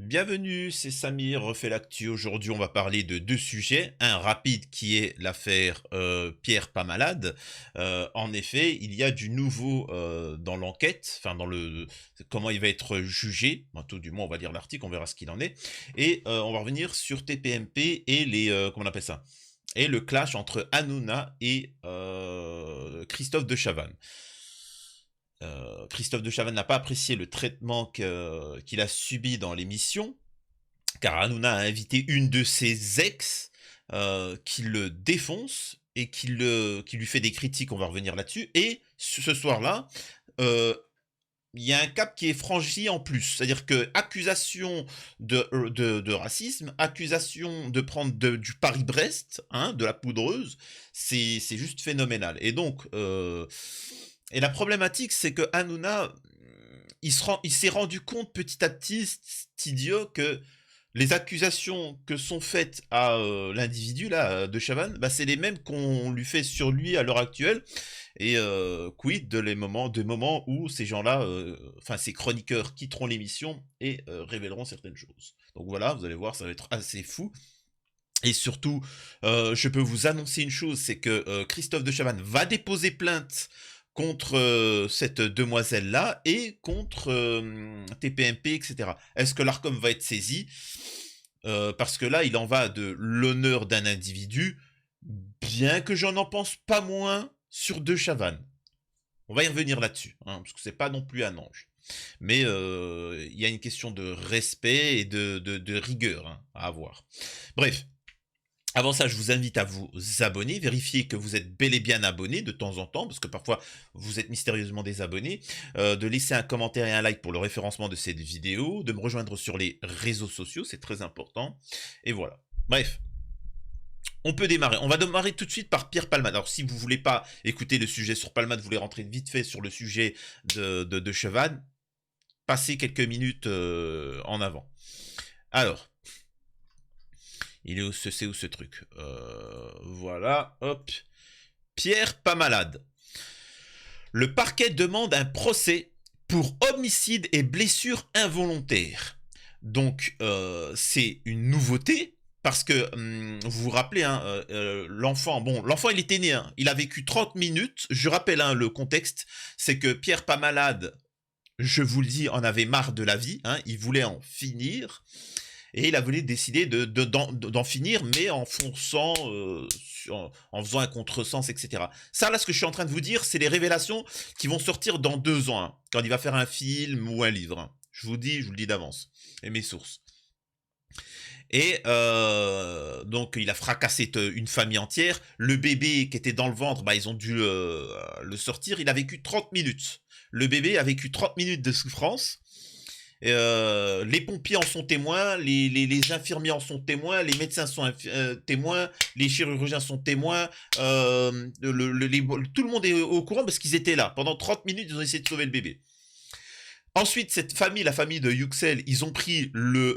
Bienvenue, c'est Samir, refait l'actu. Aujourd'hui, on va parler de deux sujets. Un rapide qui est l'affaire Pierre Pas Malade. En effet, il y a du nouveau dans l'enquête, enfin dans le comment il va être jugé. Bon, tout du moins, on va lire l'article, on verra ce qu'il en est. Et on va revenir sur TPMP et les comment on appelle ça? Et le clash entre Hanouna et Christophe de Chavannes. Christophe de Chavannes n'a pas apprécié le traitement qu'il a subi dans l'émission, car Hanouna a invité une de ses ex qui le défonce et qui lui fait des critiques, on va revenir là-dessus. Et ce soir-là, euh, il y a un cap qui est franchi en plus. C'est-à-dire que accusation de racisme, accusation de prendre du Paris-Brest, hein, de la poudreuse, c'est juste phénoménal. Et donc, et la problématique, c'est que Hanouna, il s'est rendu compte petit à petit, cet idiot, que les accusations que sont faites à l'individu là de Chavannes, bah, c'est les mêmes qu'on lui fait sur lui à l'heure actuelle. Et quid de moments où ces gens-là, enfin ces chroniqueurs quitteront l'émission et révéleront certaines choses. Donc voilà, vous allez voir, ça va être assez fou. Et surtout, je peux vous annoncer une chose, c'est que Christophe de Chavannes va déposer plainte contre cette demoiselle-là et contre TPMP, etc. Est-ce que l'ARCOM va être saisi? Parce que là, il en va de l'honneur d'un individu, bien que j'en en pense pas moins sur De Chavannes. On va y revenir là-dessus, hein, parce que c'est pas non plus un ange. Mais il y a une question de respect et de rigueur, hein, à avoir. Bref. Avant ça, je vous invite à vous abonner, vérifier que vous êtes bel et bien abonné de temps en temps, parce que parfois vous êtes mystérieusement désabonné, de laisser un commentaire et un like pour le référencement de cette vidéo, de me rejoindre sur les réseaux sociaux, c'est très important, et voilà. Bref, on peut démarrer. On va démarrer tout de suite par Pierre Palmade. Alors si vous voulez pas écouter le sujet sur Palmade, vous voulez rentrer vite fait sur le sujet de Chavannes, passez quelques minutes en avant. Alors... Il est où ce truc? Voilà, hop. Pierre Pas Malade. Le parquet demande un procès pour homicide et blessure involontaire. Donc, c'est une nouveauté. Parce que, vous vous rappelez, hein, l'enfant, bon, l'enfant il était né, hein, il a vécu 30 minutes. Je rappelle hein, le contexte, c'est que Pierre Pas Malade, je vous le dis, en avait marre de la vie, hein, il voulait en finir. Et il a voulu décider d'en finir, mais en fonçant, en faisant un contresens, etc. Ça, là, ce que je suis en train de vous dire, c'est les révélations qui vont sortir dans 2 ans, hein, quand il va faire un film ou un livre. Hein. Je vous le dis d'avance, et mes sources. Et donc, il a fracassé une famille entière. Le bébé qui était dans le ventre, bah, ils ont dû le sortir. Il a vécu 30 minutes. Le bébé a vécu 30 minutes de souffrance. Les pompiers en sont témoins, les infirmiers en sont témoins, les médecins sont témoins, les chirurgiens sont témoins, tout le monde est au courant parce qu'ils étaient là. Pendant 30 minutes, ils ont essayé de sauver le bébé. Ensuite, cette famille, la famille de Yüksel, ils ont pris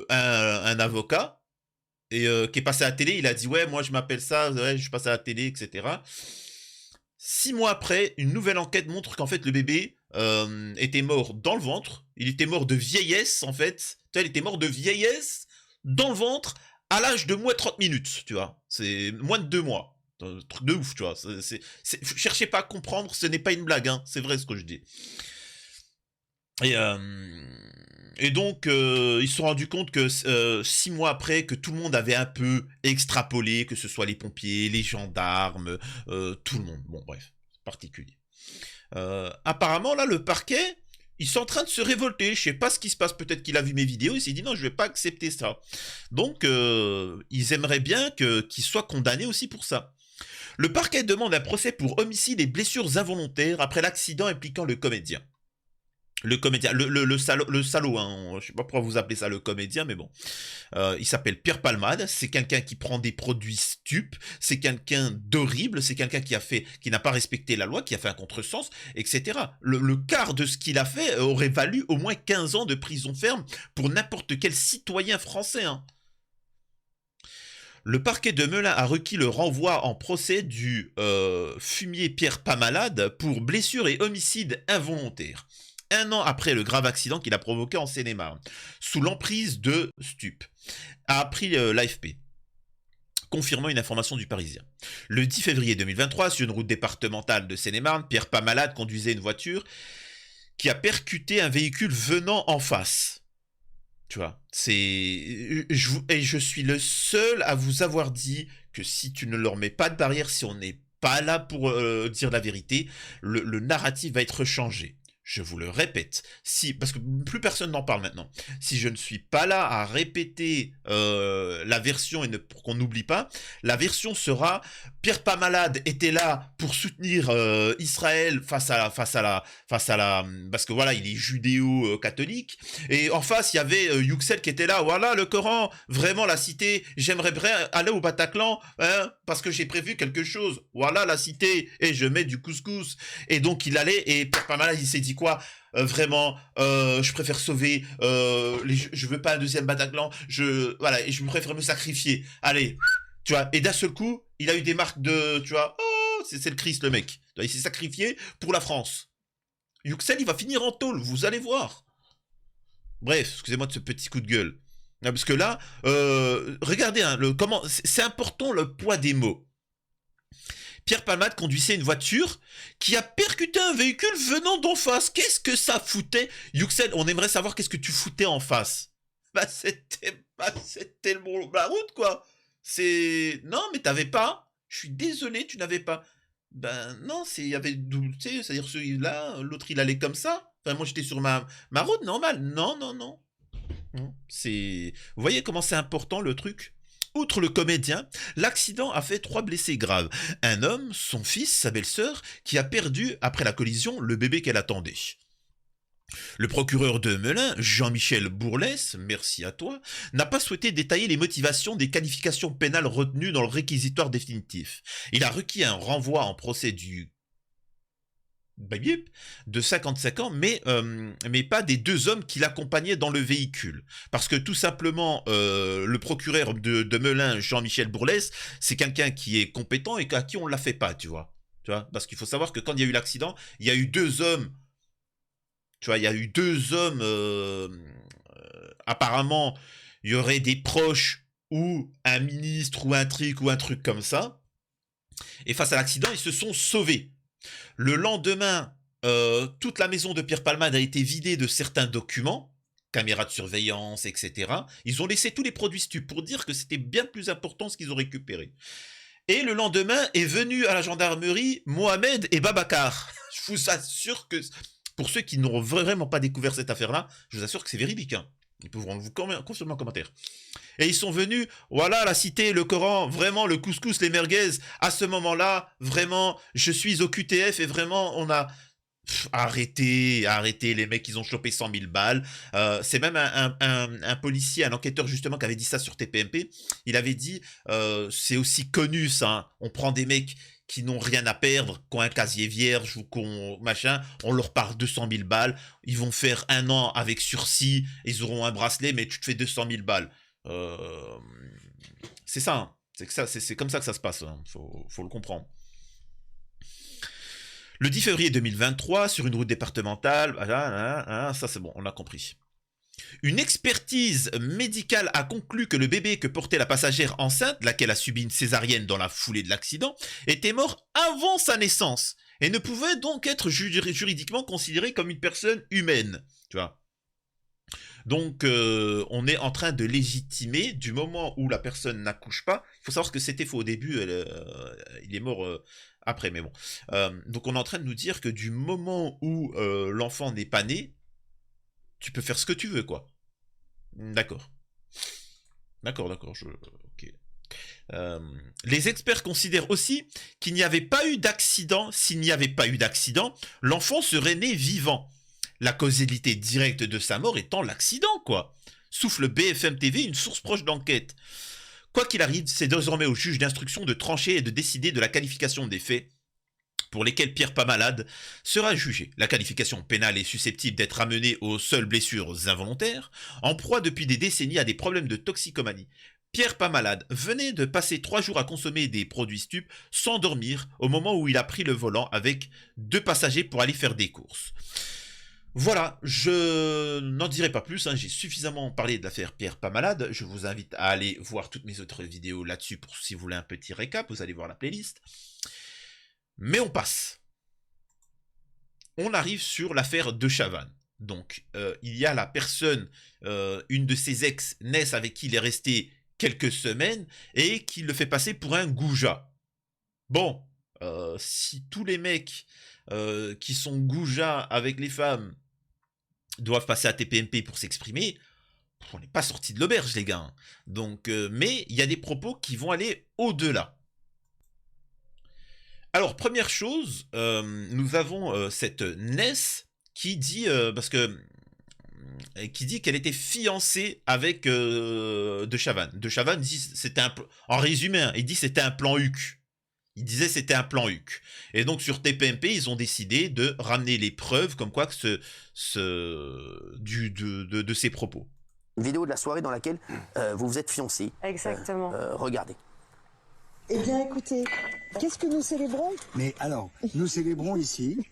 un avocat et qui est passé à la télé. Il a dit ouais, moi je m'appelle ça, ouais, je passe à la télé, etc. 6 mois après, une nouvelle enquête montre qu'en fait le bébé était mort dans le ventre. Il était mort de vieillesse en fait. Tu vois, il était mort de vieillesse dans le ventre à l'âge de moins de 30 minutes, tu vois. C'est moins de 2 mois. Truc de ouf, tu vois. Cherchez pas à comprendre, ce n'est pas une blague, hein. C'est vrai ce que je dis. Et, donc, ils se sont rendus compte que 6 mois après, que tout le monde avait un peu extrapolé, que ce soit les pompiers, les gendarmes, tout le monde. Bon, bref, c'est particulier. Apparemment, là, le parquet, ils sont en train de se révolter. Je sais pas ce qui se passe. Peut-être qu'il a vu mes vidéos. Il s'est dit non, je vais pas accepter ça. Donc, ils aimeraient bien qu'ils soient condamnés aussi pour ça. Le parquet demande un procès pour homicide et blessures involontaires après l'accident impliquant le comédien. Le comédien, le salaud, hein, je sais pas pourquoi vous appelez ça le comédien, mais bon. Il s'appelle Pierre Palmade, c'est quelqu'un qui prend des produits stupes, c'est quelqu'un d'horrible, c'est quelqu'un qui n'a pas respecté la loi, qui a fait un contresens, etc. Le quart de ce qu'il a fait aurait valu au moins 15 ans de prison ferme pour n'importe quel citoyen français, hein. Le parquet de Melun a requis le renvoi en procès du fumier Pierre Pas Malade pour blessure et homicide involontaire. un an après le grave accident qu'il a provoqué en Seine-et-Marne, sous l'emprise de stupes, a appris l'AFP, confirmant une information du Parisien. Le 10 février 2023, sur une route départementale de Seine-et-Marne, Pierre Pamalade conduisait une voiture qui a percuté un véhicule venant en face. Tu vois, et je suis le seul à vous avoir dit que si tu ne leur mets pas de barrière, si on n'est pas là pour dire la vérité, le narratif va être changé. Je vous le répète, si, parce que plus personne n'en parle maintenant, si je ne suis pas là à répéter la version pour qu'on n'oublie pas, la version sera Pierre Pamalade était là pour soutenir Israël face à la, parce que voilà, il est judéo-catholique, et en face il y avait Yüksel qui était là, voilà le Coran, vraiment la cité, j'aimerais bien aller au Bataclan, hein, parce que j'ai prévu quelque chose, voilà la cité, et je mets du couscous, et donc il allait, et Pierre Pamalade il s'est dit quoi, vraiment, je préfère sauver, je veux pas un deuxième Bataclan, voilà, et je préfère me sacrifier. Allez, tu vois, et d'un seul coup, il a eu des marques de, tu vois, oh, c'est le Christ le mec. Il s'est sacrifié pour la France. Yüksel, il va finir en tôle, vous allez voir. Bref, excusez-moi de ce petit coup de gueule. Parce que là, regardez, hein, comment, c'est important le poids des mots. Pierre Palmade conduisait une voiture qui a percuté un véhicule venant d'en face. Qu'est-ce que ça foutait? Yüksel, on aimerait savoir qu'est-ce que tu foutais en face. C'était la route, quoi. Non, mais t'avais pas. Je suis désolé, tu n'avais pas. Ben non, il y avait double, tu sais, c'est-à-dire celui-là, l'autre il allait comme ça. Enfin, moi j'étais sur ma route normale. Non, non, non. Vous voyez comment c'est important le truc? Outre le comédien, l'accident a fait 3 blessés graves. Un homme, son fils, sa belle-sœur, qui a perdu, après la collision, le bébé qu'elle attendait. Le procureur de Melun, Jean-Michel Bourlès, merci à toi, n'a pas souhaité détailler les motivations des qualifications pénales retenues dans le réquisitoire définitif. Il a requis un renvoi en procès du de 55 ans, mais pas des 2 hommes qui l'accompagnaient dans le véhicule. Parce que tout simplement, le procureur de Melun, Jean-Michel Bourlès, c'est quelqu'un qui est compétent et à qui on ne la fait pas, tu vois. Parce qu'il faut savoir que quand il y a eu l'accident, il y a eu 2 hommes, tu vois, il y a eu 2 hommes, apparemment, il y aurait des proches ou un ministre ou un truc comme ça. Et face à l'accident, ils se sont sauvés. Le lendemain, toute la maison de Pierre Palmade a été vidée de certains documents, caméras de surveillance, etc. Ils ont laissé tous les produits stupes pour dire que c'était bien plus important ce qu'ils ont récupéré. Et le lendemain est venu à la gendarmerie Mohamed et Babacar. Je vous assure que, pour ceux qui n'auront vraiment pas découvert cette affaire-là, je vous assure que c'est véridique. Hein. Ils pourront vous confirmer en commentaire. Et ils sont venus, voilà la cité, le Coran, vraiment le couscous, les merguez. À ce moment-là, vraiment, je suis au QTF et vraiment, on a... arrêtez, les mecs, ils ont chopé 100 000 balles. C'est même un policier, un enquêteur justement qui avait dit ça sur TPMP. Il avait dit, c'est aussi connu ça, hein. On prend des mecs qui n'ont rien à perdre, qui ont un casier vierge ou qu'on machin, on leur part 200 000 balles, ils vont faire 1 an avec sursis, ils auront un bracelet, mais tu te fais 200 000 balles. C'est ça, hein. C'est comme ça que ça se passe, hein. Faut le comprendre. Le 10 février 2023, sur une route départementale, ça c'est bon, on a compris. Une expertise médicale a conclu que le bébé que portait la passagère enceinte, laquelle a subi une césarienne dans la foulée de l'accident, était mort avant sa naissance et ne pouvait donc être juridiquement considéré comme une personne humaine. Tu vois. Donc, on est en train de légitimer du moment où la personne n'accouche pas. Il faut savoir que c'était faux au début, il est mort après, mais bon. Donc, on est en train de nous dire que du moment où l'enfant n'est pas né, tu peux faire ce que tu veux, quoi. D'accord. D'accord, ok. Les experts considèrent aussi qu'il n'y avait pas eu d'accident. S'il n'y avait pas eu d'accident, l'enfant serait né vivant. La causalité directe de sa mort étant l'accident, quoi. Souffle BFM TV, une source proche d'enquête. Quoi qu'il arrive, c'est désormais au juge d'instruction de trancher et de décider de la qualification des faits pour lesquels Pierre Pamalade sera jugé. La qualification pénale est susceptible d'être amenée aux seules blessures involontaires, en proie depuis des décennies à des problèmes de toxicomanie. Pierre Pamalade venait de passer 3 jours à consommer des produits stupes sans dormir au moment où il a pris le volant avec 2 passagers pour aller faire des courses. Voilà, je n'en dirai pas plus, hein, j'ai suffisamment parlé de l'affaire Pierre Pas Malade, je vous invite à aller voir toutes mes autres vidéos là-dessus pour si vous voulez un petit récap, vous allez voir la playlist. Mais on passe. On arrive sur l'affaire de Chavannes. Donc, il y a la personne, une de ses ex, Ness, avec qui il est resté quelques semaines, et qui le fait passer pour un goujat. Bon, si tous les mecs qui sont goujats avec les femmes doivent passer à TPMP pour s'exprimer, on n'est pas sorti de l'auberge, les gars. Hein. Donc, mais il y a des propos qui vont aller au-delà. Alors, première chose, nous avons cette Ness qui dit, qui dit qu'elle était fiancée avec De Chavannes. De Chavannes dit c'était en résumé, hein, il dit c'était un plan HUC. Il disait c'était un plan HUC. Et donc sur TPMP, ils ont décidé de ramener les preuves comme quoi que de ces propos. Une vidéo de la soirée dans laquelle vous vous êtes fiancés. Exactement. Regardez. Eh bien, écoutez, qu'est-ce que nous célébrons? Mais alors, nous célébrons ici,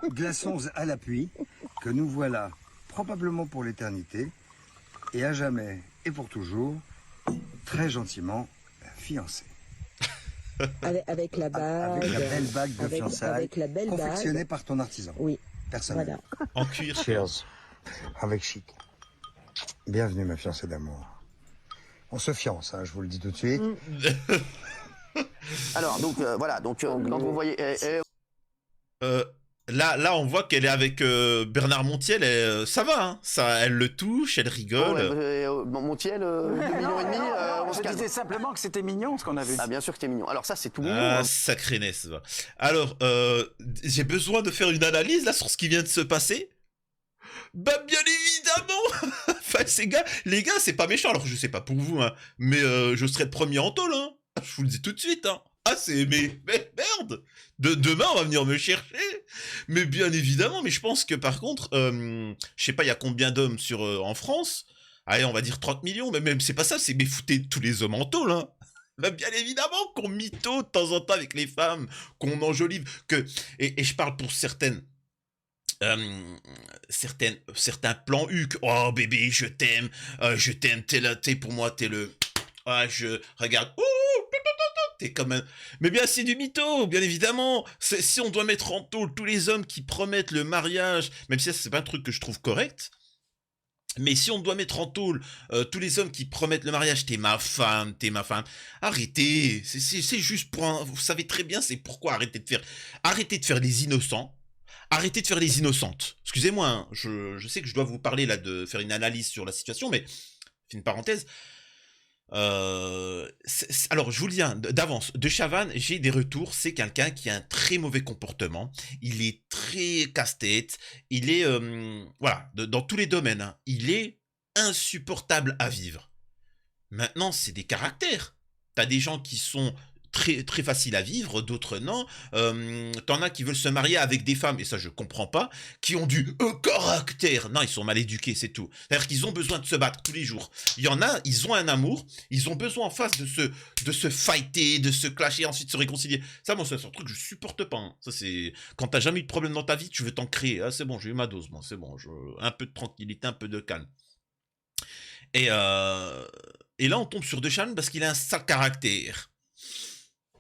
glaçons à l'appui, que nous voilà probablement pour l'éternité, et à jamais et pour toujours, très gentiment fiancés. Avec la bague. Avec la belle bague de fiançailles, avec la belle confectionnée bague. par ton artisan. Oui. Personnel. Voilà. En cuir. Cheers. Avec chic. Bienvenue, ma fiancée d'amour. On se fiance, hein, je vous le dis tout de suite. Alors, donc, voilà, donc, quand vous voyez... Là, on voit qu'elle est avec Bernard Montiel, et, ça va, hein, ça, elle le touche, elle rigole. Montiel, 2,5 millions, on se Je calme. disais simplement que c'était mignon ce qu'on a vu. Ah, bien sûr que c'était mignon. Alors ça, c'est tout mignon. Ah, hein. sacré Ness, va. Alors, j'ai besoin de faire une analyse, là, sur ce qui vient de se passer. Bah, bien évidemment. Enfin, les gars, c'est pas méchant, alors je sais pas pour vous, hein, mais je serai le premier en tôle, hein. Je vous le dis tout de suite, hein. Ah, mais merde. Demain, on va venir me chercher. Mais bien évidemment, mais je pense que par contre, je sais pas, il y a combien d'hommes en France. Allez, on va dire 30 millions, mais même c'est pas ça, c'est mais foutez tous les hommes en tôle, hein. Bah, bien évidemment qu'on mytho de temps en temps avec les femmes, qu'on enjolive, et je parle pour certains plans HUC. Oh bébé, je t'aime, t'es pour moi, t'es le... Ah, regarde, t'es comme un... Mais bien, c'est du mytho, bien évidemment. Si on doit mettre en taule tous les hommes qui promettent le mariage, même si ça, c'est pas un truc que je trouve correct, mais si on doit mettre en taule tous les hommes qui promettent le mariage, t'es ma femme, arrêtez, c'est juste pour vous savez très bien c'est pourquoi arrêtez de faire les innocents, arrêtez de faire les innocentes. Excusez-moi, hein, je sais que je dois vous parler là de faire une analyse sur la situation, mais une parenthèse. Alors, je vous le dis hein, d'avance, De Chavannes, j'ai des retours, c'est quelqu'un qui a un très mauvais comportement, il est très casse-tête, il est, voilà, dans tous les domaines, hein, il est insupportable à vivre. Maintenant, c'est des caractères. T'as des gens qui sont très, très faciles à vivre, d'autres non. T'en as qui veulent se marier avec des femmes, et ça je comprends pas, qui ont du caractère. Non, ils sont mal éduqués, c'est tout. C'est-à-dire qu'ils ont besoin de se battre tous les jours. Il y en a, ils ont un amour, ils ont besoin en face de se fighter, de se clasher, ensuite se réconcilier. Ça, moi, c'est un truc que je supporte pas. Hein. Ça, c'est quand t'as jamais eu de problème dans ta vie, tu veux t'en créer. Ah, c'est bon, j'ai eu ma dose, moi, c'est bon. Un peu de tranquillité, un peu de calme. Et là, on tombe sur De Chavannes parce qu'il a un sale caractère.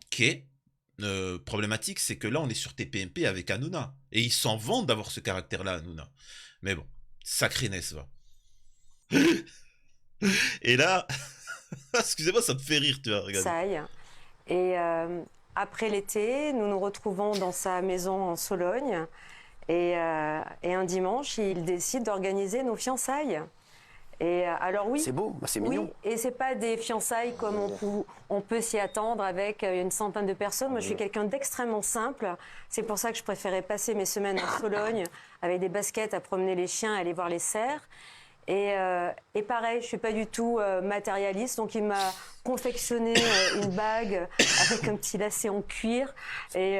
Ok. Problématique, c'est que là, on est sur TPMP avec Hanouna. Et ils s'en vantent d'avoir ce caractère-là, Hanouna. Mais bon, sacré Ness, va. Et là, excusez-moi, ça me fait rire, tu vois, regardez. Et après l'été, nous nous retrouvons dans sa maison en Sologne. Et un dimanche, il décide d'organiser nos fiançailles. Et alors oui, c'est beau, bah, c'est mignon. Oui, et c'est pas des fiançailles comme on peut s'y attendre avec une centaine de personnes. Moi, je suis quelqu'un d'extrêmement simple. C'est pour ça que je préférais passer mes semaines en Sologne avec des baskets à promener les chiens, à aller voir les cerfs. Et pareil, je suis pas du tout matérialiste, donc il m'a confectionné une bague avec un petit lacet en cuir. Et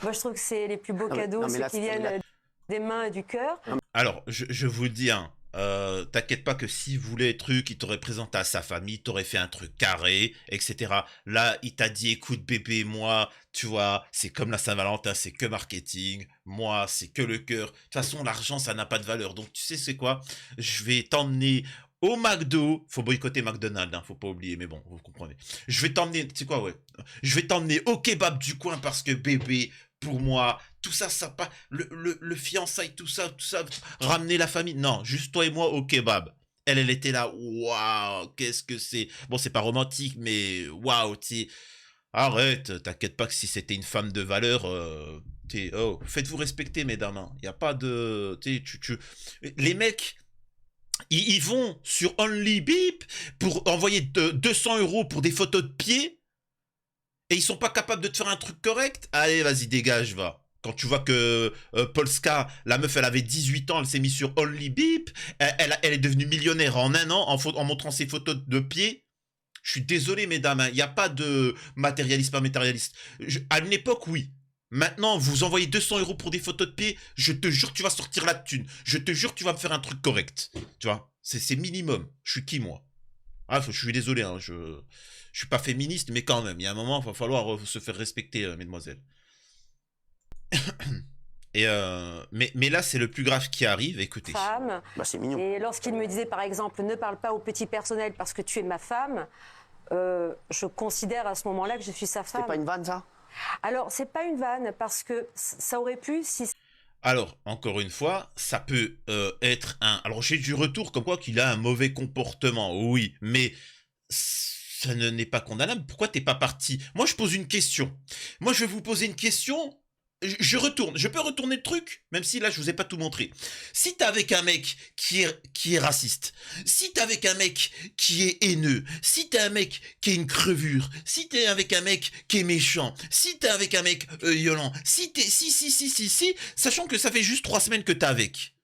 moi, je trouve que c'est les plus beaux cadeaux, ceux qui viennent des mains et du cœur. Alors, je vous le dis, hein, t'inquiète pas que s'il voulait truc, il t'aurait présenté à sa famille, t'aurait fait un truc carré, etc. Là, il t'a dit, écoute bébé, moi, tu vois, c'est comme la Saint-Valentin, c'est que marketing. Moi, c'est que le cœur. De toute façon, l'argent, ça n'a pas de valeur. Donc, tu sais, c'est quoi? Je vais t'emmener au McDo. Faut boycotter McDonald's, hein, faut pas oublier, mais bon, vous comprenez. Je vais t'emmener, tu sais quoi, ouais. Je vais t'emmener au kebab du coin parce que bébé, pour moi, tout ça, ça pas. Le fiançailles, tout ça, ramener la famille. Non, juste toi et moi au kebab. Elle était là, waouh, qu'est-ce que c'est. Bon, c'est pas romantique, mais waouh, tu sais. Arrête, t'inquiète pas que si c'était une femme de valeur, oh, faites-vous respecter, mesdames. Il y a pas de. Les mecs, ils vont sur OnlyBeep pour envoyer 200 € pour des photos de pieds et ils sont pas capables de te faire un truc correct. Allez, vas-y, dégage, va. Quand tu vois que Polska, la meuf, elle avait 18 ans, elle s'est mise sur OnlyBeep, elle est devenue millionnaire en un an en montrant ses photos de pieds. Je suis désolé, mesdames, il n'y a pas de matérialiste, pas matérialiste. À une époque, oui. Maintenant, vous envoyez 200 € pour des photos de pieds, je te jure, tu vas sortir la thune. Je te jure, tu vas me faire un truc correct. Tu vois, c'est minimum. Je suis qui, moi? Ah, je suis désolé, hein, je suis pas féministe, mais quand même, il y a un moment, il va falloir se faire respecter, mesdemoiselles. Et mais là, c'est le plus grave qui arrive, écoutez. Femme. Bah, c'est mignon. Et lorsqu'il me disait, par exemple, ne parle pas au petit personnel parce que tu es ma femme, je considère à ce moment-là que je suis sa femme. C'est pas une vanne, ça? Alors, c'est pas une vanne parce que ça aurait pu, si Alors, encore une fois, ça peut être un... Alors, j'ai du retour comme quoi qu'il a un mauvais comportement, oui, mais ça n'est pas condamnable. Pourquoi t'es pas parti? Moi, je pose une question. Moi, je vais vous poser une question. Je retourne. Je peux retourner le truc, même si là, je vous ai pas tout montré. Si t'es avec un mec qui est raciste, si t'es avec un mec qui est haineux, si t'es un mec qui est une crevure, si t'es avec un mec qui est méchant, si t'es avec un mec violent, si t'es... Si, sachant que ça fait juste 3 semaines que t'es avec.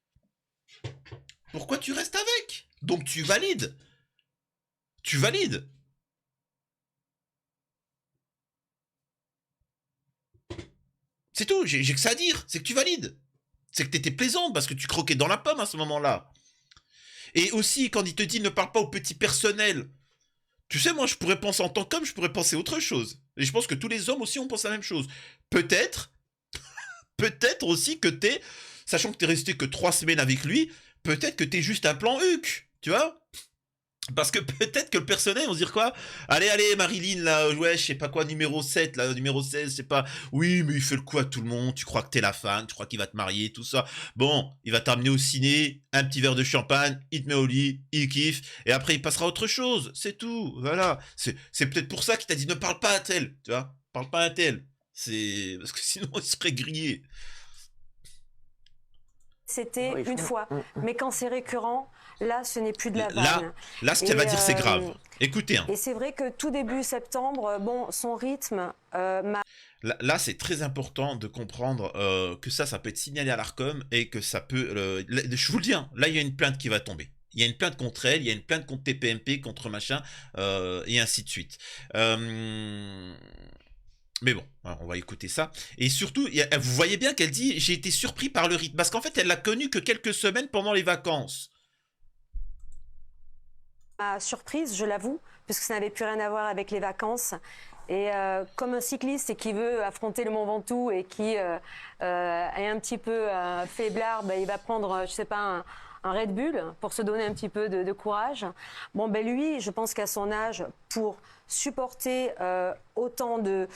Pourquoi tu restes avec? Donc tu valides. Tu valides. C'est tout, j'ai que ça à dire, c'est que tu valides. C'est que t'étais plaisante parce que tu croquais dans la pomme à ce moment-là. Et aussi, quand il te dit ne parle pas au petit personnel, tu sais, moi je pourrais penser en tant qu'homme, je pourrais penser autre chose. Et je pense que tous les hommes aussi, on pense la même chose. Peut-être aussi que t'es, sachant que t'es resté que 3 semaines avec lui, peut-être que t'es juste un plan huc, tu vois? Parce que peut-être que le personnel, on se dire quoi? Allez, Marilyn, là, ouais, je sais pas quoi, numéro 7, là, numéro 16, je sais pas. Oui, mais il fait le coup à tout le monde, tu crois que t'es la femme, tu crois qu'il va te marier, tout ça. Bon, il va t'amener au ciné, un petit verre de champagne, il te met au lit, il kiffe, et après il passera à autre chose, c'est tout, voilà. C'est peut-être pour ça qu'il t'a dit ne parle pas à tel, tu vois? Parle pas à tel. C'est... Parce que sinon, il serait grillé. c'était Oui, une fois. Mais quand c'est récurrent, là, ce n'est plus de la Là, vanne. là, ce qu'elle va dire, c'est grave. euh, Écoutez, hein. Et c'est vrai que tout début septembre, bon, son rythme m'a... Là, c'est très important de comprendre que ça peut être signalé à l'Arcom et que ça peut... je vous le dis, hein, là, il y a une plainte qui va tomber. Il y a une plainte contre elle, il y a une plainte contre TPMP, contre machin, et ainsi de suite. Mais bon, hein, on va écouter ça. Et surtout, vous voyez bien qu'elle dit « J'ai été surpris par le rythme ». Parce qu'en fait, elle l'a connu que quelques semaines pendant les vacances. Ma surprise, je l'avoue, puisque ça n'avait plus rien à voir avec les vacances. Et comme un cycliste et qui veut affronter le Mont Ventoux et qui est un petit peu faiblard, ben, il va prendre, je sais pas, un Red Bull pour se donner un petit peu de courage. Bon, ben lui, je pense qu'à son âge, pour supporter autant de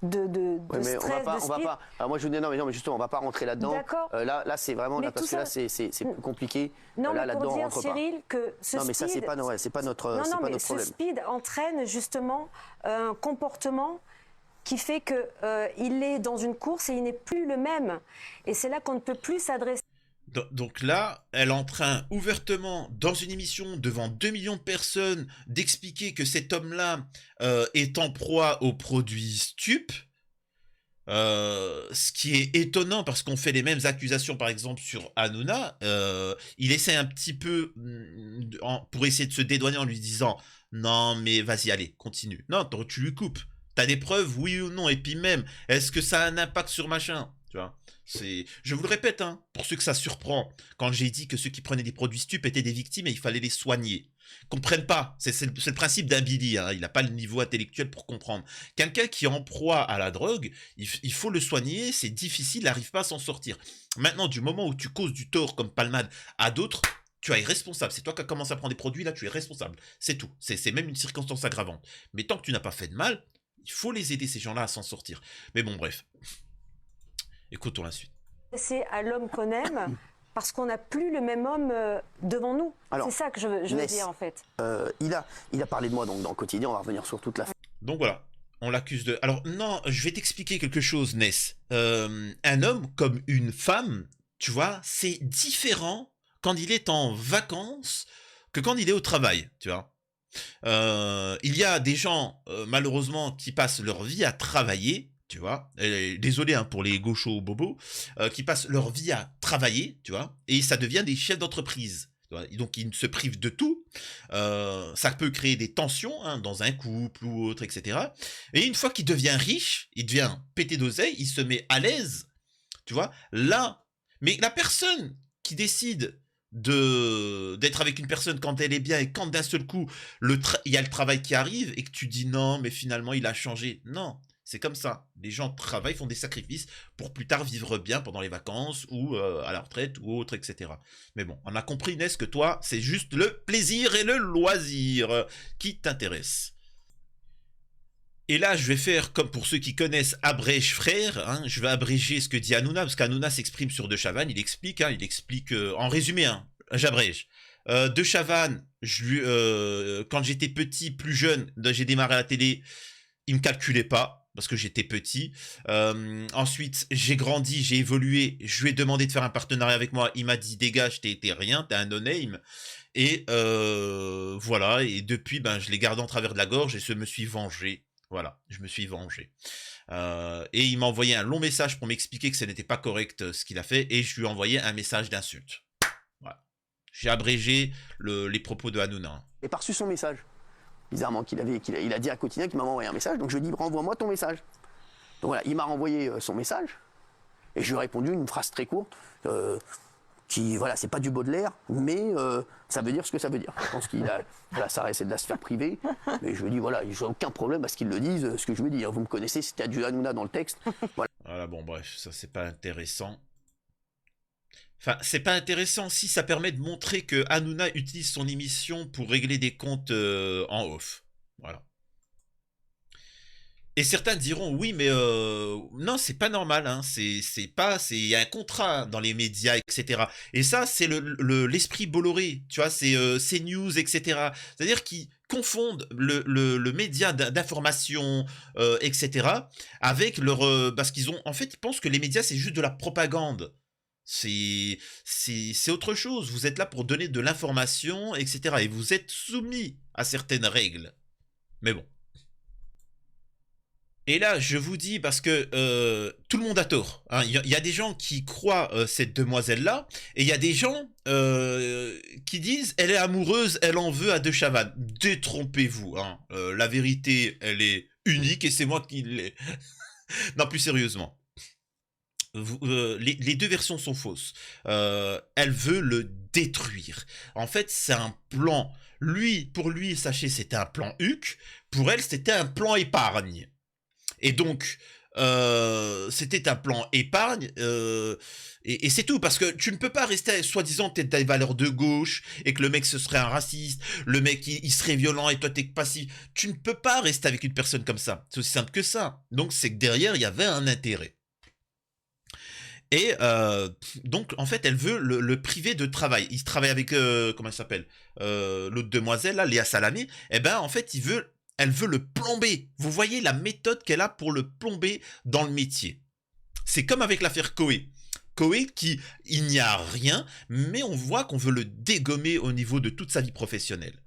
Oui, mais stress, on va speed. pas. Alors moi je vous dis non, mais justement, on va pas rentrer là-dedans. D'accord. Là c'est vraiment Mais là parce tout que ça- là c'est plus compliqué. Non, là mais pour là-dedans on dire, rentre Cyril, que ce pas. Non mais ça speed... c'est pas notre Non, c'est non, pas mais notre ce problème. speed entraîne justement un comportement qui fait que il est dans une course et il n'est plus le même. Et c'est là qu'on ne peut plus s'adresser. Donc là, elle est en train ouvertement, dans une émission devant 2 millions de personnes, d'expliquer que cet homme-là est en proie aux produits stupes. Ce qui est étonnant parce qu'on fait les mêmes accusations par exemple sur Hanouna. Il essaie un petit peu pour essayer de se dédouaner en lui disant non mais vas-y allez continue. Non, tu lui coupes. T'as des preuves oui ou non et puis même est-ce que ça a un impact sur machin, tu vois? Je vous le répète, hein, pour ceux que ça surprend, quand j'ai dit que ceux qui prenaient des produits stupes étaient des victimes et il fallait les soigner. Comprennent pas. C'est le principe d'un Billy, hein. Il n'a pas le niveau intellectuel pour comprendre. Quelqu'un qui est en proie à la drogue, il faut le soigner, c'est difficile, il n'arrive pas à s'en sortir. Maintenant, du moment où tu causes du tort comme palmade à d'autres, tu es responsable. C'est toi qui as commencé à prendre des produits, là, tu es responsable. C'est tout. C'est même une circonstance aggravante. Mais tant que tu n'as pas fait de mal, il faut les aider, ces gens-là, à s'en sortir. Mais bon, bref. Écoutons la suite. C'est à l'homme qu'on aime parce qu'on n'a plus le même homme devant nous. C'est ça que je veux Ness, dire en fait. Il a parlé de moi donc dans le quotidien, on va revenir sur toute la... Donc voilà, on l'accuse de... Alors non, je vais t'expliquer quelque chose, Ness. Un homme comme une femme, tu vois, c'est différent quand il est en vacances que quand il est au travail, tu vois. Il y a des gens, malheureusement, qui passent leur vie à travailler, tu vois, désolé hein, pour les gauchos bobos, qui passent leur vie à travailler, tu vois, et ça devient des chefs d'entreprise. Donc ils se privent de tout, ça peut créer des tensions hein, dans un couple ou autre, etc. Et une fois qu'il devient riche, il devient pété d'oseille, il se met à l'aise, tu vois, là, mais la personne qui décide d'être avec une personne quand elle est bien et quand d'un seul coup il y a le travail qui arrive et que tu dis non mais finalement il a changé, non. C'est comme ça. Les gens travaillent, font des sacrifices pour plus tard vivre bien pendant les vacances ou à la retraite ou autre, etc. Mais bon, on a compris, Inès, que toi, c'est juste le plaisir et le loisir qui t'intéressent. Et là, je vais faire comme pour ceux qui connaissent Abrège Frère. Hein, je vais abréger ce que dit Hanouna, parce qu'Hanouna s'exprime sur De Chavannes. Il explique en résumé, hein, j'abrège. De Chavannes, quand j'étais petit, plus jeune, j'ai démarré à la télé, il me calculait pas. Parce que j'étais petit. Ensuite, j'ai grandi, j'ai évolué. Je lui ai demandé de faire un partenariat avec moi. Il m'a dit, dégage, t'es rien, t'es un no-name. Et voilà. Et depuis, ben, je l'ai gardé en travers de la gorge et je me suis vengé. Voilà, je me suis vengé. Et il m'a envoyé un long message pour m'expliquer que ce n'était pas correct ce qu'il a fait. Et je lui ai envoyé un message d'insulte. Voilà. J'ai abrégé les propos de Hanouna. J'ai pas reçu son message. Bizarrement, il a dit à Quotidien qu'il m'a envoyé un message, donc je lui ai dit renvoie-moi ton message. Donc voilà, il m'a renvoyé son message, et je lui ai répondu une phrase très courte, qui, voilà, c'est pas du Baudelaire, mais ça veut dire ce que ça veut dire. Je pense qu'il a, voilà, ça reste de la sphère privée, mais je lui ai dit, voilà, j'ai aucun problème à ce qu'ils le disent, ce que je lui ai dit, vous me connaissez, c'était du Hanouna dans le texte. Voilà, bon, bref, ça c'est pas intéressant. Enfin, c'est pas intéressant si ça permet de montrer que Hanouna utilise son émission pour régler des comptes en off. Voilà. Et certains diront, oui, mais non, c'est pas normal, hein. Il y a un contrat dans les médias, etc. Et ça, c'est l'esprit Bolloré, tu vois, c'est CNews, etc. C'est-à-dire qu'ils confondent le média d'information, etc. avec parce qu'ils ont, en fait, ils pensent que les médias, c'est juste de la propagande. C'est autre chose. Vous êtes là pour donner de l'information, etc. Et vous êtes soumis à certaines règles. Mais bon. Et là, je vous dis, parce que tout le monde a tort. Hein. Il y a des gens qui croient cette demoiselle-là, et il y a des gens qui disent, elle est amoureuse, elle en veut à De Chavannes. Détrompez-vous. Hein. La vérité, elle est unique, et c'est moi qui l'ai. Non, plus sérieusement. Les deux versions sont fausses. Elle veut le détruire. En fait, c'est un plan. Pour lui, sachez, c'était un plan Huc. Pour elle, c'était un plan épargne. Et donc, c'était un plan épargne. Et c'est tout. Parce que tu ne peux pas rester, soi-disant, peut-être des valeurs de gauche, et que le mec, ce serait un raciste, le mec, il serait violent, et toi, t'es passif. Tu ne peux pas rester avec une personne comme ça. C'est aussi simple que ça. Donc, c'est que derrière, il y avait un intérêt. Et donc, en fait, elle veut le priver de travail. Il travaille avec, comment elle s'appelle, l'autre demoiselle, là, Léa Salamé. Eh ben, en fait, elle veut le plomber. Vous voyez la méthode qu'elle a pour le plomber dans le métier. C'est comme avec l'affaire Coé. Coé, il n'y a rien, mais on voit qu'on veut le dégommer au niveau de toute sa vie professionnelle.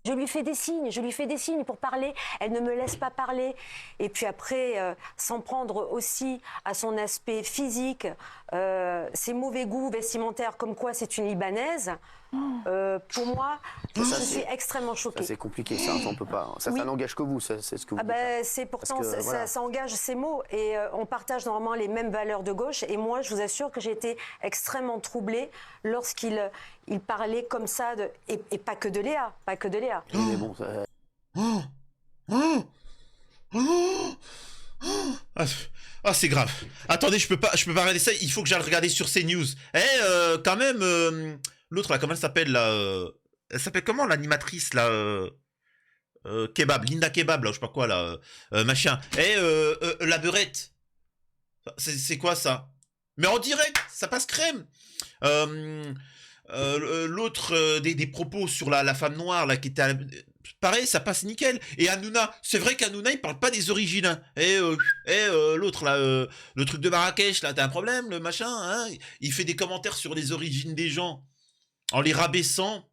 Je lui fais des signes pour parler. Elle ne me laisse pas parler. Et puis après, s'en prendre aussi à son aspect physique, ses mauvais goûts vestimentaires, comme quoi c'est une Libanaise. Pour moi, je suis extrêmement choquée. C'est compliqué, ça, on peut pas. Ça n'engage que vous, c'est ce que vous dites. C'est pourtant, Parce que, voilà. ça engage ces mots. Et on partage normalement les mêmes valeurs de gauche. Et moi, je vous assure que j'ai été extrêmement troublée lorsqu'il parlait comme ça, et pas que de Léa. Pas que de Léa. Mais bon, c'est grave. Attendez, je peux pas regarder ça. Il faut que j'aille regarder sur CNews. Quand même, l'autre là, comment elle s'appelle là elle s'appelle comment l'animatrice là Kebab, Linda Kebab là, je sais pas quoi là, machin. La beurette. C'est quoi ça? Mais en direct, ça passe crème. L'autre des propos sur la femme noire là qui était pareil, ça passe nickel. Et Hanouna, c'est vrai qu'Hanouna il parle pas des origines, hein. L'autre là, le truc de Marrakech là, t'as un problème, le machin, hein, il fait des commentaires sur les origines des gens en les rabaissant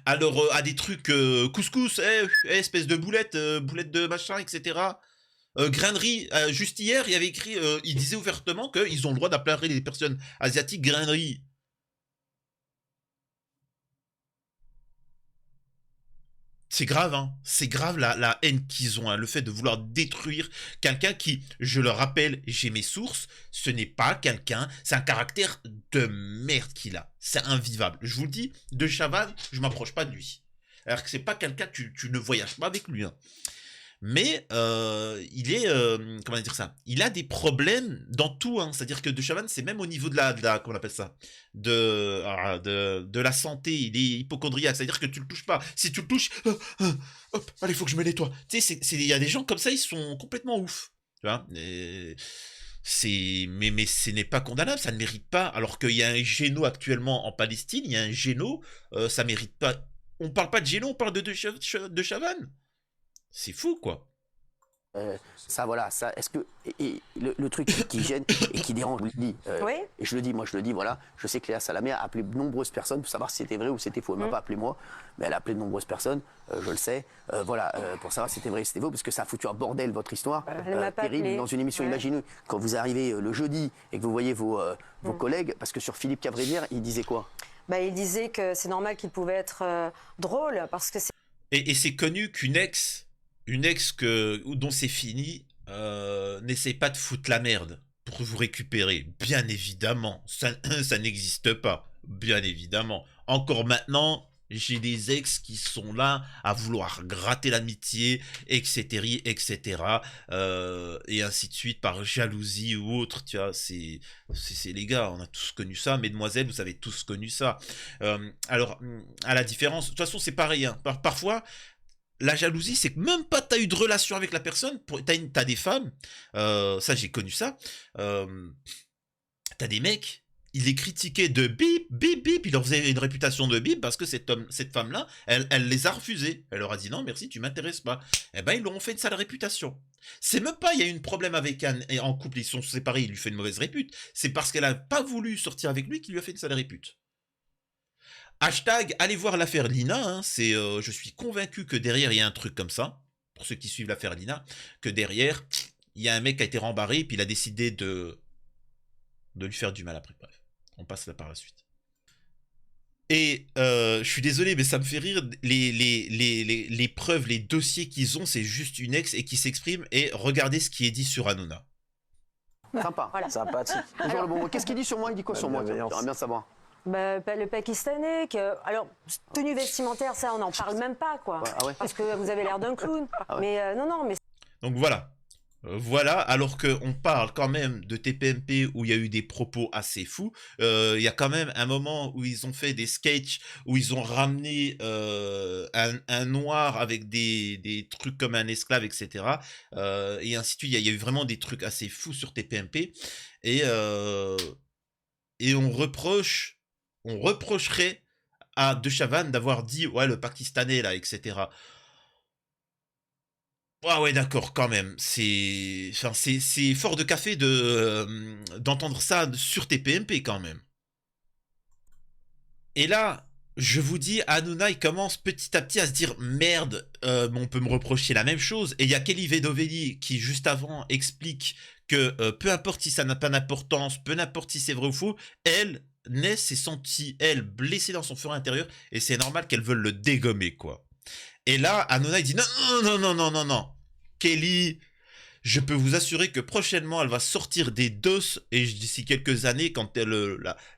alors à des trucs couscous, espèce de boulette de machin, etc. Grainerie, juste hier il y avait écrit, il disait ouvertement qu'ils ont le droit d'appeler les personnes asiatiques grainerie. C'est grave, hein. C'est grave la haine qu'ils ont, hein. Le fait de vouloir détruire quelqu'un qui, je le rappelle, j'ai mes sources, ce n'est pas quelqu'un, c'est un caractère de merde qu'il a. C'est invivable. Je vous le dis, de Chavannes, je m'approche pas de lui. Alors que c'est pas quelqu'un, tu ne voyages pas avec lui, hein. Mais il est, comment dire ça, il a des problèmes dans tout, hein. C'est-à-dire que de Chavannes, c'est même au niveau de la comment on appelle ça, de la santé, il est hypochondriaque, c'est-à-dire que tu le touches pas. Si tu le touches, hop, allez, faut que je me nettoie. Tu sais, il y a des gens comme ça, ils sont complètement ouf, tu vois. Mais ce n'est pas condamnable, ça ne mérite pas. Alors qu'il y a un géno actuellement en Palestine, il y a un géno, ça mérite pas. On parle pas de géno, on parle de Chavannes. C'est fou, quoi. ça, voilà, ça, est-ce que. Et le truc qui gêne et qui dérange, je le dis. Oui. Et je le dis, moi, je le dis, voilà. Je sais que Léa Salamé a appelé de nombreuses personnes pour savoir si c'était vrai ou si c'était faux. Elle m'a pas appelé moi, mais elle a appelé de nombreuses personnes, je le sais. Voilà, pour savoir si c'était vrai ou si c'était faux, parce que ça a foutu un bordel, votre histoire. Elle m'a pas terrible. appelé. Dans une émission, Ouais. imaginez, quand vous arrivez le jeudi et que vous voyez vos collègues, parce que sur Philippe Cavrivière, il disait quoi? Il disait que c'est normal qu'il pouvait être drôle, parce que c'est. Et c'est connu qu'une ex dont c'est fini, n'essaie pas de foutre la merde pour vous récupérer. Bien évidemment, ça n'existe pas. Bien évidemment. Encore maintenant, j'ai des ex qui sont là à vouloir gratter l'amitié, etc., etc. Et ainsi de suite, par jalousie ou autre. Tu vois, c'est les gars, on a tous connu ça. Mesdemoiselles, vous avez tous connu ça. Alors, à la différence, de toute façon, c'est pareil, hein. Parfois, la jalousie, c'est que même pas t'as eu de relation avec la personne, t'as des femmes, ça j'ai connu ça, t'as des mecs, ils les critiquaient de bip, bip, bip, ils leur faisaient une réputation de bip parce que cette femme-là, elle les a refusés. Elle leur a dit non, merci, tu m'intéresses pas. Eh ben, ils leur ont fait une sale réputation. C'est même pas, il y a eu un problème avec Anne, et en couple, ils sont séparés, il lui fait une mauvaise répute. C'est parce qu'elle a pas voulu sortir avec lui qu'il lui a fait une sale répute. Hashtag, allez voir l'affaire Lina, hein, je suis convaincu que derrière il y a un truc comme ça, pour ceux qui suivent l'affaire Lina, que derrière, il y a un mec qui a été rembarré, et puis il a décidé de lui faire du mal après. Bref, on passe là par la suite. Et je suis désolé, mais ça me fait rire, les preuves, les dossiers qu'ils ont, c'est juste une ex et qui s'exprime, et regardez ce qui est dit sur Hanouna. Sympa. Voilà. Sympathique. Toujours le bon mot. Qu'est-ce qu'il dit sur moi? Il dit quoi sur moi? bienveillance. J'aimerais bien savoir. Le Pakistanais, alors, tenue vestimentaire, ça, on n'en parle même pas, quoi. Ouais, ah ouais. Parce que vous avez l'air d'un clown. Ah ouais. Mais non, mais Donc voilà. Voilà, alors qu'on parle quand même de TPMP où il y a eu des propos assez fous, il y a quand même un moment où ils ont fait des sketchs, où ils ont ramené un noir avec des trucs comme un esclave, etc. Et ainsi de suite, il y a eu vraiment des trucs assez fous sur TPMP. Et on reprocherait à De Chavannes d'avoir dit, ouais, le Pakistanais, là, etc. Ah ouais, d'accord, quand même. C'est fort de café d'entendre ça sur TPMP, quand même. Et là, je vous dis, Hanouna, il commence petit à petit à se dire merde, on peut me reprocher la même chose. Et il y a Kelly Vedovelli qui, juste avant, explique que peu importe si ça n'a pas d'importance, peu importe si c'est vrai ou faux, elle, Ness s'est sentie, elle, blessée dans son fort intérieur, et c'est normal qu'elle veuille le dégommer, quoi. Et là, Hanouna, il dit non, non, non, non, non, non. Kelly, je peux vous assurer que prochainement, elle va sortir des doses, et d'ici quelques années, quand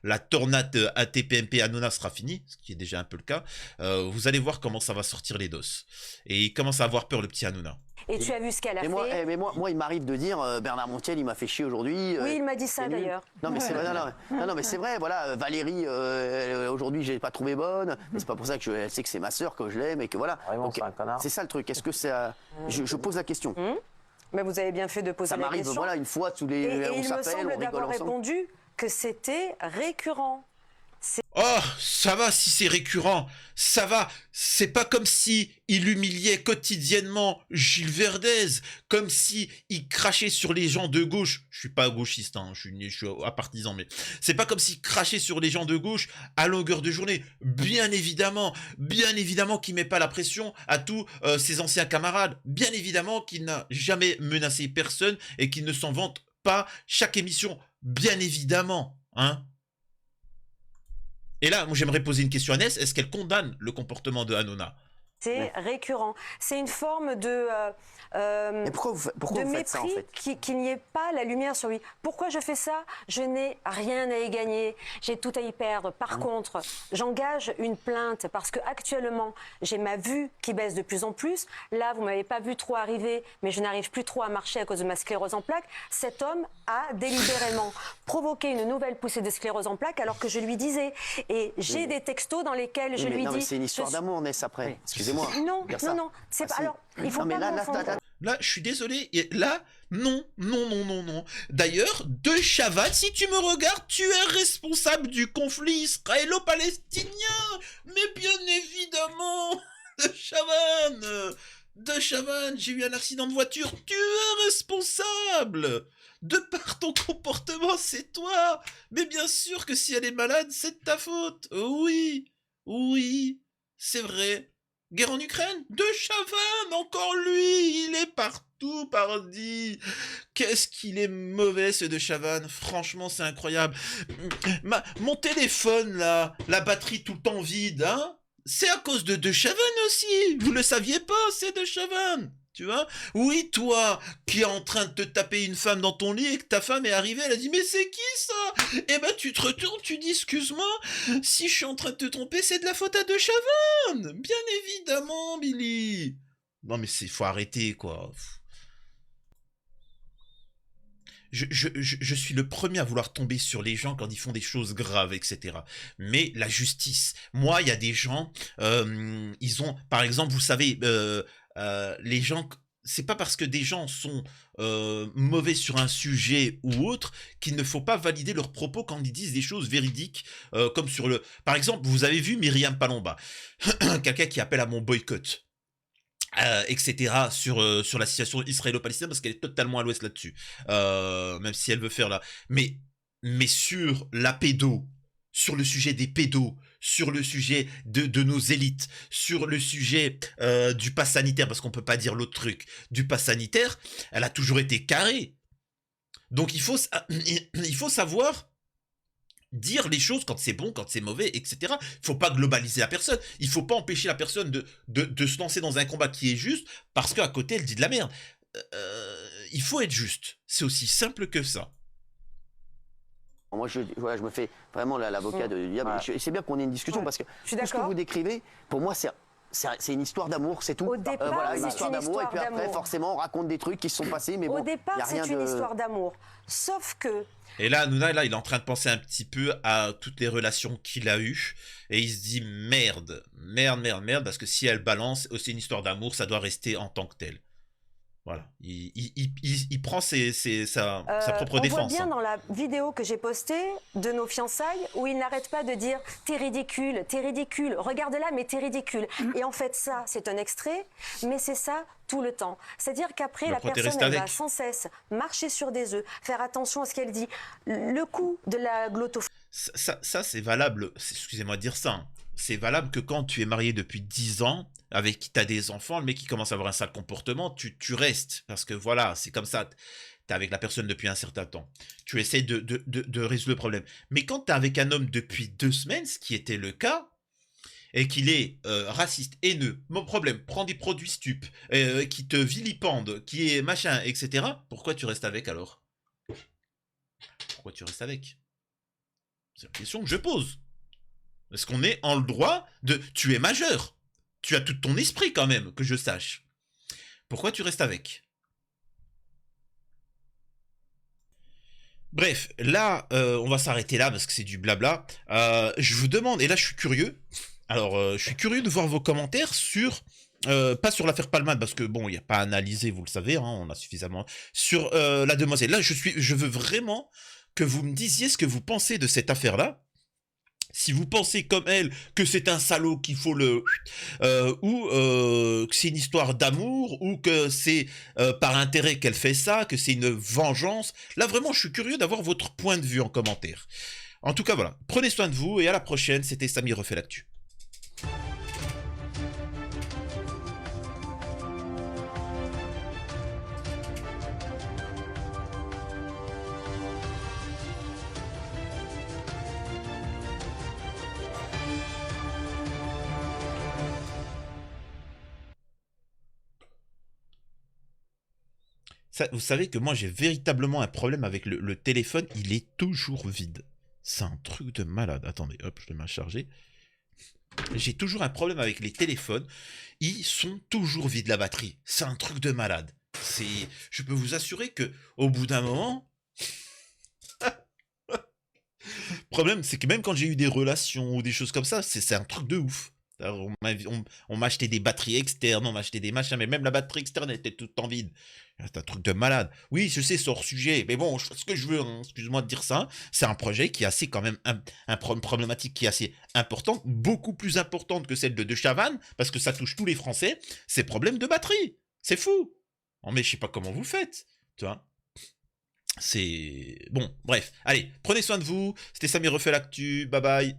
la tornade ATPMP Hanouna sera finie, ce qui est déjà un peu le cas, vous allez voir comment ça va sortir les doses. Et il commence à avoir peur, le petit Hanouna. Et tu as vu ce qu'elle a Et fait. mais moi, il m'arrive de dire Bernard Montiel, il m'a fait chier aujourd'hui. Oui, il m'a dit ça c'est nul. d'ailleurs. Non, mais c'est vrai, non, mais c'est vrai, voilà. Valérie, aujourd'hui, je l'ai pas trouvée bonne. Mais c'est pas pour ça que elle sait que c'est ma sœur, que je l'aime et que voilà. Vraiment, Donc, c'est un connard. c'est ça le truc. Est-ce que c'est. Je pose la question. Mais vous avez bien fait de poser Ça la m'arrive, question. voilà, une fois, tous les. Et on il me s'appelle, semble on rigole d'avoir ensemble. répondu que c'était récurrent. Oh, ça va si c'est récurrent, ça va. C'est pas comme si il humiliait quotidiennement Gilles Verdez, comme si il crachait sur les gens de gauche. Je suis pas gauchiste, hein, je suis à partisan, mais c'est pas comme s'il crachait sur les gens de gauche à longueur de journée. Bien évidemment qu'il met pas la pression à tous ses anciens camarades. Bien évidemment qu'il n'a jamais menacé personne et qu'il ne s'en vante pas chaque émission. Bien évidemment, hein. Et là, moi, j'aimerais poser une question à Ness. Est-ce qu'elle condamne le comportement de Hanouna? C'est récurrent. C'est une forme de, Mais pourquoi vous faites ça, en mépris fait qu'il n'y ait pas la lumière sur lui. Pourquoi je fais ça? Je n'ai rien à y gagner. J'ai tout à y perdre. Par contre, j'engage une plainte parce que actuellement, j'ai ma vue qui baisse de plus en plus. Là, vous m'avez pas vu trop arriver, mais je n'arrive plus trop à marcher à cause de ma sclérose en plaques. Cet homme a délibérément provoqué une nouvelle poussée de sclérose en plaques alors que je lui disais. Et j'ai des textos dans lesquels je lui non, dis... mais c'est une histoire d'amour, Ness, après. Excusez-moi. Non, dire ça. non, c'est pas... si. Alors, il faut Non, mais pas là, confondre. Là, je suis désolé. Et là, non, non, non, non, non. D'ailleurs, De Chavannes, si tu me regardes, tu es responsable du conflit israélo-palestinien. Mais bien évidemment, De Chavannes, j'ai eu un accident de voiture. Tu es responsable. De par ton comportement, c'est toi. Mais bien sûr que si elle est malade, c'est de ta faute. Oui, oui, c'est vrai. Guerre en Ukraine? De Chavannes, encore lui, il est partout, pardi. Qu'est-ce qu'il est mauvais, ce De Chavannes. Franchement, c'est incroyable. Mon téléphone, là, la batterie tout le temps vide, hein? C'est à cause de Chavannes aussi. Vous le saviez pas, c'est De Chavannes. Tu vois? Oui, toi, qui es en train de te taper une femme dans ton lit et que ta femme est arrivée, elle a dit, mais c'est qui ça? Eh ben, tu te retournes, tu dis, excuse-moi, si je suis en train de te tromper, c'est de la faute à De Chavannes. Bien évidemment, Billy. Non, mais faut arrêter, quoi. Je suis le premier à vouloir tomber sur les gens quand ils font des choses graves, etc. Mais la justice. Moi, il y a des gens, ils ont, par exemple, vous savez, les gens, c'est pas parce que des gens sont mauvais sur un sujet ou autre qu'il ne faut pas valider leurs propos quand ils disent des choses véridiques, comme sur le... Par exemple, vous avez vu Myriam Palomba, quelqu'un qui appelle à mon boycott. Etc. sur la situation israélo-palestinienne parce qu'elle est totalement à l'ouest là-dessus, même si elle veut faire là. Mais sur la pédo, sur le sujet des pédos, sur le sujet de nos élites, sur le sujet du pass sanitaire, parce qu'on peut pas dire l'autre truc, du pass sanitaire, elle a toujours été carrée. Donc il faut savoir dire les choses quand c'est bon, quand c'est mauvais, etc. Il faut pas globaliser la personne. Il faut pas empêcher la personne de se lancer dans un combat qui est juste parce qu'à côté, elle dit de la merde. Il faut être juste. C'est aussi simple que ça. Moi, je me fais vraiment l'avocat du diable. Et c'est bien qu'on ait une discussion parce que Je suis tout ce que d'accord. vous décrivez, pour moi, c'est une histoire d'amour, c'est tout. Au départ, voilà, une c'est histoire une d'amour. Et histoire puis après, d'amour. forcément, on raconte des trucs qui se sont passés. Mais bon, Au départ, y a rien c'est une de... histoire d'amour. Sauf que... Et là, Hanouna, là, il est en train de penser un petit peu à toutes les relations qu'il a eues. Et il se dit, merde, parce que si elle balance, c'est une histoire d'amour, ça doit rester en tant que tel. Voilà, il prend sa propre défense. On voit bien hein. dans la vidéo que j'ai postée de nos fiançailles où il n'arrête pas de dire « t'es ridicule, regarde-la mais t'es ridicule ». Et en fait ça, c'est un extrait, mais c'est ça tout le temps. C'est-à-dire qu'après la pourquoi t'es personne resté elle va avec sans cesse marcher sur des œufs, faire attention à ce qu'elle dit. Le coup de la glottophonie. Ça c'est valable, excusez-moi de dire ça, hein. c'est valable que quand tu es marié depuis 10 ans, avec qui tu as des enfants, le mec qui commence à avoir un sale comportement, tu restes. Parce que voilà, c'est comme ça. Tu es avec la personne depuis un certain temps. Tu essaies de résoudre le problème. Mais quand tu es avec un homme depuis 2 semaines, ce qui était le cas, et qu'il est raciste, haineux, mon problème, prend des produits stupes, qui te vilipende, qui est machin, etc., pourquoi tu restes avec alors? Pourquoi tu restes avec? C'est la question que je pose. Est-ce qu'on est en le droit de... Tu es majeur. Tu as tout ton esprit quand même, que je sache. Pourquoi tu restes avec? Bref, là, on va s'arrêter là parce que c'est du blabla. Je vous demande, et là je suis curieux. Alors, je suis curieux de voir vos commentaires sur... pas sur l'affaire Palmade, parce que bon, il n'y a pas à analyser, vous le savez, hein, on a suffisamment... Sur la demoiselle. Là, je veux vraiment que vous me disiez ce que vous pensez de cette affaire-là. Si vous pensez comme elle que c'est un salaud qu'il faut le... ou que c'est une histoire d'amour, ou que c'est par intérêt qu'elle fait ça, que c'est une vengeance. Là, vraiment, je suis curieux d'avoir votre point de vue en commentaire. En tout cas, voilà. Prenez soin de vous et à la prochaine. C'était Samy refait l'actu. Ça, vous savez que moi j'ai véritablement un problème avec le téléphone, il est toujours vide. C'est un truc de malade. Attendez, hop, je le mets à charger. J'ai toujours un problème avec les téléphones, ils sont toujours vides la batterie. C'est un truc de malade. Je peux vous assurer que au bout d'un moment, le problème c'est que même quand j'ai eu des relations ou des choses comme ça, c'est un truc de ouf. Alors, on m'a acheté des batteries externes, on m'a acheté des machins, mais même la batterie externe était tout le temps vide. C'est un truc de malade. Oui, je sais, c'est hors sujet, mais bon, ce que je veux, hein, excuse-moi de dire ça, c'est un projet qui est assez quand même, une problématique qui est assez importante, beaucoup plus importante que celle de Chavannes, parce que ça touche tous les Français, c'est problème de batterie. C'est fou. Oh, mais je sais pas comment vous faites, tu vois. C'est... Bon, bref. Allez, prenez soin de vous. C'était Samy refait l'actu. Bye bye.